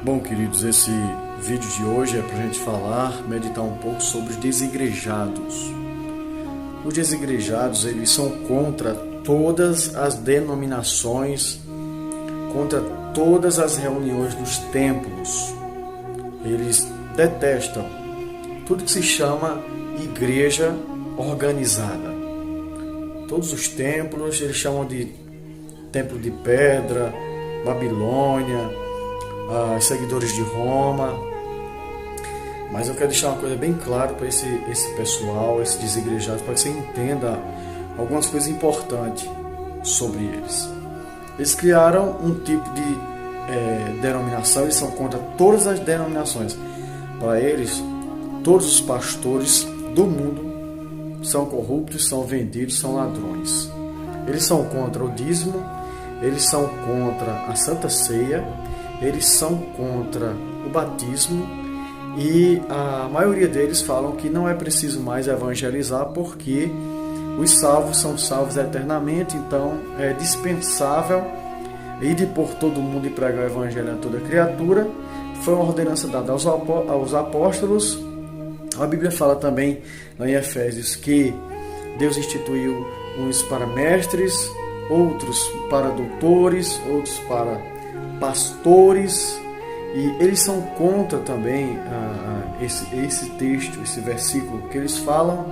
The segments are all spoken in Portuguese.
Bom, queridos, esse vídeo de hoje é para a gente meditar um pouco sobre os desigrejados. Os desigrejados, eles são contra todas as denominações, contra todas as reuniões dos templos. Eles detestam tudo que se chama igreja organizada. Todos os templos, eles chamam de templo de pedra, Babilônia, seguidores de Roma. Mas eu quero deixar uma coisa bem clara para esse pessoal, esses desigrejados, para que você entenda algumas coisas importantes sobre eles. Eles criaram um tipo de denominação, eles são contra todas as denominações. Para eles, todos os pastores do mundo são corruptos, são vendidos, são ladrões. Eles são contra o dízimo, eles são contra a Santa Ceia, eles são contra o batismo e a maioria deles falam que não é preciso mais evangelizar porque os salvos são salvos eternamente, então é dispensável ir por todo mundo e pregar o evangelho a toda criatura. Foi uma ordenança dada aos apóstolos. A Bíblia fala também lá em Efésios que Deus instituiu uns para mestres, outros para doutores, outros para pastores, e eles são contra também esse texto, esse versículo, que eles falam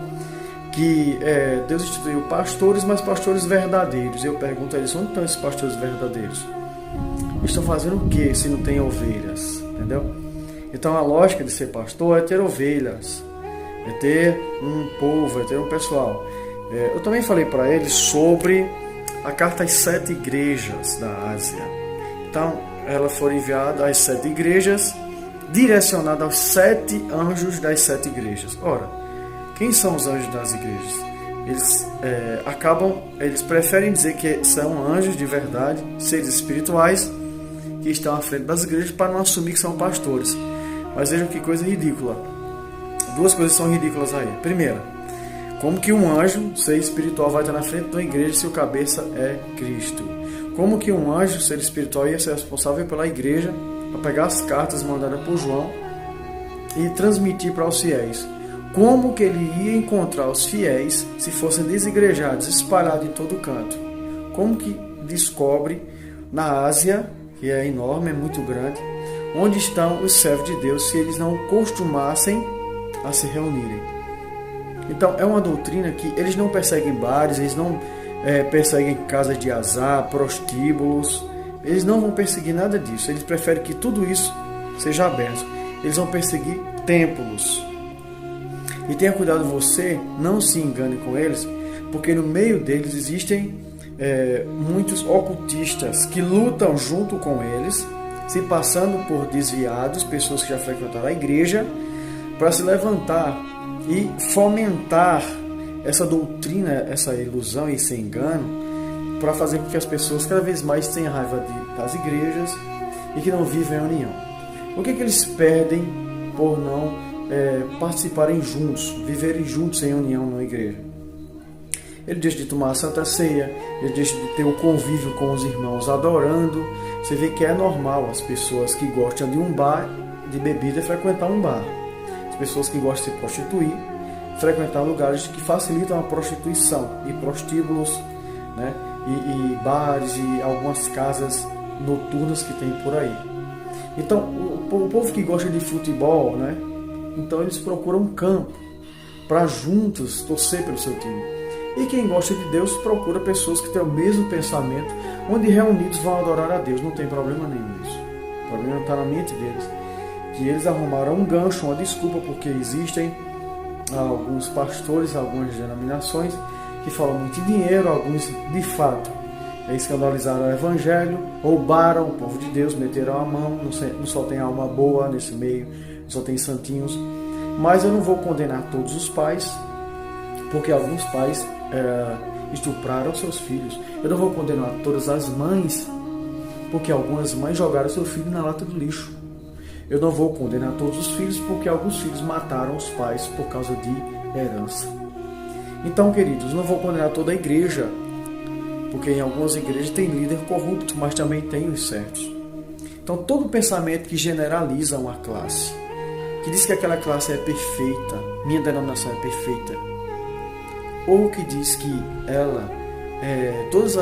que Deus instituiu pastores, mas pastores verdadeiros. Eu pergunto a eles, onde estão esses pastores verdadeiros? Eles estão fazendo o que se não tem ovelhas? Entendeu? Então a lógica de ser pastor é ter ovelhas, é ter um povo, é ter um pessoal. Eu também falei para eles sobre a carta às 7 igrejas da Ásia. Então, ela foi enviada às 7 igrejas, direcionada aos 7 anjos das 7 igrejas. Ora, quem são os anjos das igrejas? Eles preferem dizer que são anjos de verdade, seres espirituais, que estão à frente das igrejas, para não assumir que são pastores. Mas vejam que coisa ridícula. Duas coisas são ridículas aí. Primeira, como que um anjo, ser espiritual, vai estar na frente de uma igreja se o cabeça é Cristo? Como que um anjo, ser espiritual, ia ser responsável pela igreja para pegar as cartas mandadas por João e transmitir para os fiéis? Como que ele ia encontrar os fiéis se fossem desigrejados, espalhados em todo canto? Como que descobre na Ásia, que é enorme, é muito grande, onde estão os servos de Deus se eles não costumassem a se reunirem? Então é uma doutrina que eles não perseguem bares, eles não perseguem casas de azar, prostíbulos. Eles não vão perseguir nada disso. Eles preferem que tudo isso seja aberto. Eles vão perseguir templos. E tenha cuidado você, não se engane com eles, porque no meio deles existem muitos ocultistas que lutam junto com eles, se passando por desviados, pessoas que já frequentaram a igreja, para se levantar e fomentar essa doutrina, essa ilusão e esse engano, para fazer com que as pessoas cada vez mais tenham raiva das igrejas e que não vivem em união. O que eles perdem por não participarem juntos, viverem juntos em união na igreja? Ele deixa de tomar a Santa Ceia, ele deixa de ter o convívio com os irmãos adorando. Você vê que é normal as pessoas que gostam de um bar de bebida frequentar um bar. As pessoas que gostam de se prostituir frequentar lugares que facilitam a prostituição e prostíbulos, né? E bares e algumas casas noturnas que tem por aí. Então, o povo que gosta de futebol, né? Então eles procuram um campo para juntos torcer pelo seu time. E quem gosta de Deus procura pessoas que têm o mesmo pensamento, onde reunidos vão adorar a Deus. Não tem problema nenhum nisso. O problema está na mente deles. Que eles arrumaram um gancho, uma desculpa, porque existem alguns pastores, algumas denominações que falam muito em dinheiro, alguns de fato escandalizaram o evangelho, roubaram o povo de Deus, meteram a mão, não só tem alma boa nesse meio, só tem santinhos. Mas eu não vou condenar todos os pais, porque alguns pais estupraram seus filhos. Eu não vou condenar todas as mães, porque algumas mães jogaram seu filho na lata do lixo. Eu não vou condenar todos os filhos, porque alguns filhos mataram os pais por causa de herança. Então, queridos, não vou condenar toda a igreja, porque em algumas igrejas tem líder corrupto, mas também tem os certos. Então, todo pensamento que generaliza uma classe, que diz que aquela classe é perfeita, minha denominação é perfeita, ou que diz que ela, todas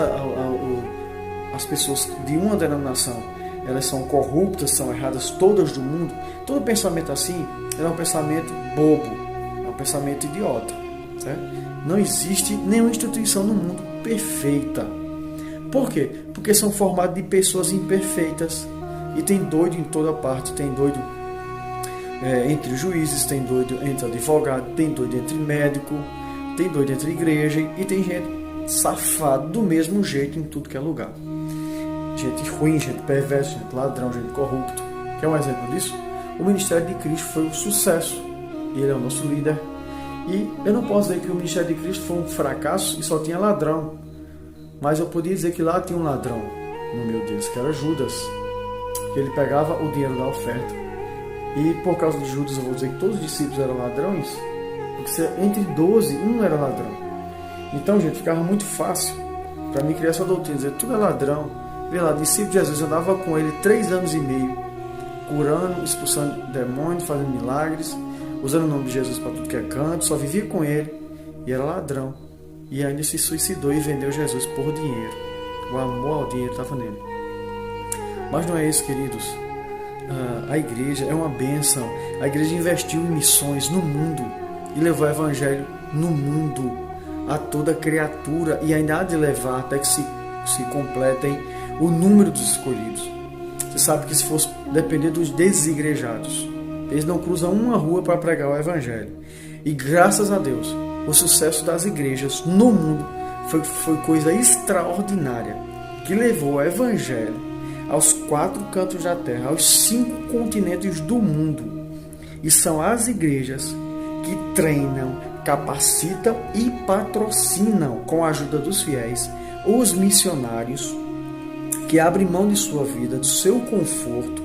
as pessoas de uma denominação, elas são corruptas, são erradas todas do mundo, todo pensamento assim é um pensamento bobo, é um pensamento idiota, certo? Não existe nenhuma instituição no mundo perfeita. Por quê? Porque são formados de pessoas imperfeitas. E tem doido em toda parte, tem doido entre juízes, tem doido entre advogado, tem doido entre médico, tem doido entre igreja, e tem gente safada do mesmo jeito em tudo que é lugar. Gente ruim, gente perversa, gente ladrão, gente corrupto. Quer um exemplo disso? O ministério de Cristo foi um sucesso. Ele é o nosso líder. E eu não posso dizer que o ministério de Cristo foi um fracasso e só tinha ladrão. Mas eu podia dizer que lá tinha um ladrão no meio deles, que era Judas. Ele pegava o dinheiro da oferta. E por causa de Judas eu vou dizer que todos os discípulos eram ladrões, porque entre 12, um era ladrão. Então, gente, ficava muito fácil para mim criar essa doutrina, dizer tudo é ladrão. Vê lá, discípulo de Jesus, eu andava com ele 3 anos e meio, curando, expulsando demônios, fazendo milagres, usando o nome de Jesus para tudo que é canto, só vivia com ele, e era ladrão. E ainda se suicidou e vendeu Jesus por dinheiro. O amor ao dinheiro estava nele. Mas não é isso, queridos. A igreja é uma bênção. A igreja investiu em missões no mundo e levou o evangelho no mundo a toda criatura, e ainda há de levar até que se completem o número dos escolhidos. Você sabe que se fosse depender dos desigrejados, eles não cruzam uma rua para pregar o evangelho. E graças a Deus, o sucesso das igrejas no mundo foi coisa extraordinária, que levou o evangelho aos 4 cantos da terra, aos 5 continentes do mundo. E são as igrejas que treinam, capacitam e patrocinam, com a ajuda dos fiéis, os missionários que abrem mão de sua vida, do seu conforto,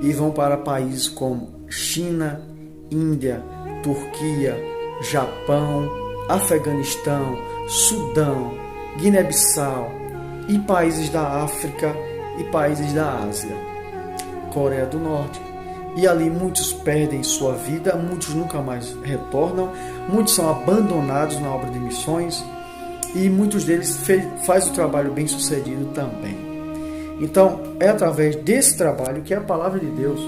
e vão para países como China, Índia, Turquia, Japão, Afeganistão, Sudão, Guiné-Bissau e países da África e países da Ásia, Coreia do Norte. E ali muitos perdem sua vida, muitos nunca mais retornam, muitos são abandonados na obra de missões, e muitos deles fazem o trabalho bem sucedido também. Então, é através desse trabalho que a palavra de Deus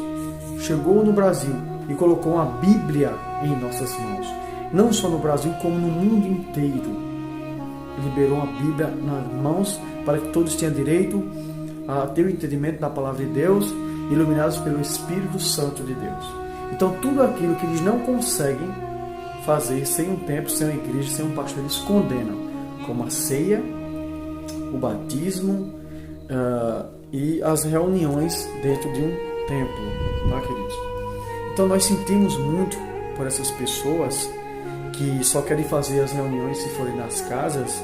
chegou no Brasil e colocou uma Bíblia em nossas mãos. Não só no Brasil, como no mundo inteiro. Liberou a Bíblia nas mãos para que todos tenham direito a ter o entendimento da palavra de Deus, iluminados pelo Espírito Santo de Deus. Então, tudo aquilo que eles não conseguem fazer sem um templo, sem uma igreja, sem um pastor, eles condenam, como a ceia, o batismo e as reuniões dentro de um templo, tá, queridos? Então, nós sentimos muito por essas pessoas que só querem fazer as reuniões se forem nas casas.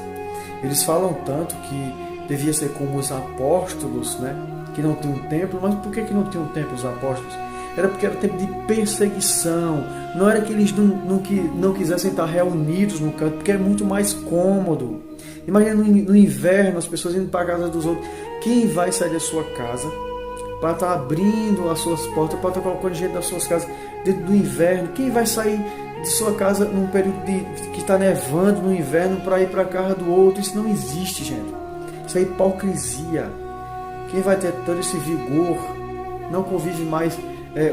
Eles falam tanto que devia ser como os apóstolos, né? Que não tinham um templo. Mas por que não tinham um templo os apóstolos? Era porque era tempo de perseguição. Não era que eles não quisessem estar reunidos no canto, porque é muito mais cômodo. Imagina no inverno, as pessoas indo para a casa dos outros. Quem vai sair da sua casa para estar abrindo as suas portas, para estar colocando gente das suas casas dentro do inverno? Quem vai sair de sua casa num período que está nevando no inverno para ir para a casa do outro? Isso não existe, gente. Isso é hipocrisia. Quem vai ter todo esse vigor não convive mais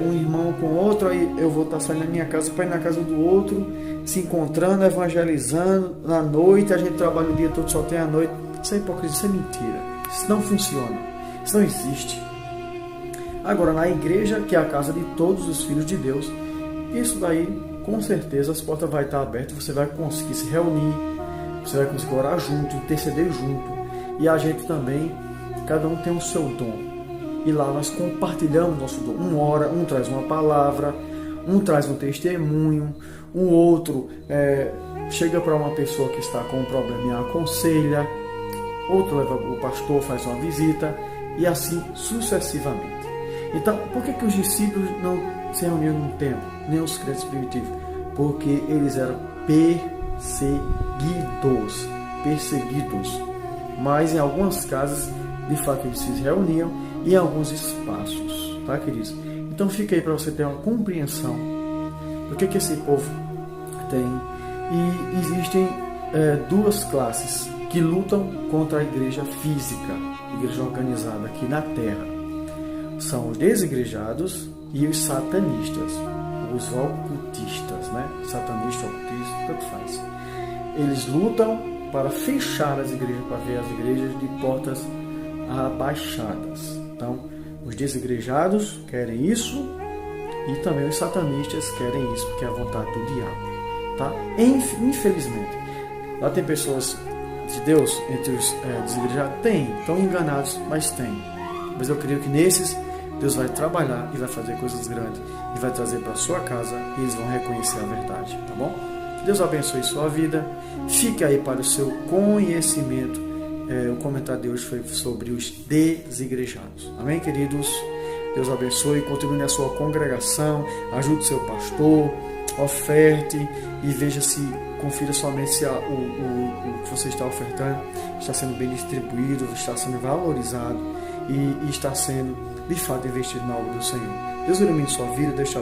um irmão com outro, aí eu vou estar saindo da minha casa para ir na casa do outro, se encontrando, evangelizando na noite, a gente trabalha o dia todo, só tem a noite. Isso é hipocrisia, isso é mentira. Isso não funciona. Isso não existe. Agora, na igreja, que é a casa de todos os filhos de Deus, isso daí, com certeza, as portas vão estar abertas, você vai conseguir se reunir, você vai conseguir orar junto, interceder junto, e a gente também, cada um tem o seu dom. E lá nós compartilhamos nosso dom. Um ora, um traz uma palavra, um traz um testemunho, um outro chega para uma pessoa que está com um problema e aconselha, outro leva o pastor, faz uma visita, e assim sucessivamente. Então, por que os discípulos não se reuniam num templo, nem os crentes primitivos? Porque eles eram perseguidos. Mas em algumas casas, de fato, eles se reuniam em alguns espaços, tá, queridos? Então fica aí para você ter uma compreensão do que esse povo tem. E existem duas classes que lutam contra a igreja física, igreja organizada aqui na Terra. São os desigrejados e os satanistas, os ocultistas, né? Satanista, ocultista, tanto faz. Eles lutam para fechar as igrejas, para ver as igrejas de portas abaixadas. Então, os desigrejados querem isso e também os satanistas querem isso, porque é a vontade do diabo. Tá? Infelizmente, lá tem pessoas de Deus entre os desigrejados? Tem, estão enganados, mas tem. Mas eu creio que nesses Deus vai trabalhar e vai fazer coisas grandes e vai trazer para a sua casa e eles vão reconhecer a verdade, tá bom? Deus abençoe sua vida. Fique aí para o seu conhecimento. O comentário de hoje foi sobre os desigrejados. Amém, queridos? Deus abençoe. Continue na sua congregação. Ajude seu pastor. Oferte e veja se, confira somente se o que você está ofertando está sendo bem distribuído, está sendo valorizado e está sendo, de fato, investido na obra do Senhor. Deus ilumine sua vida. Deixa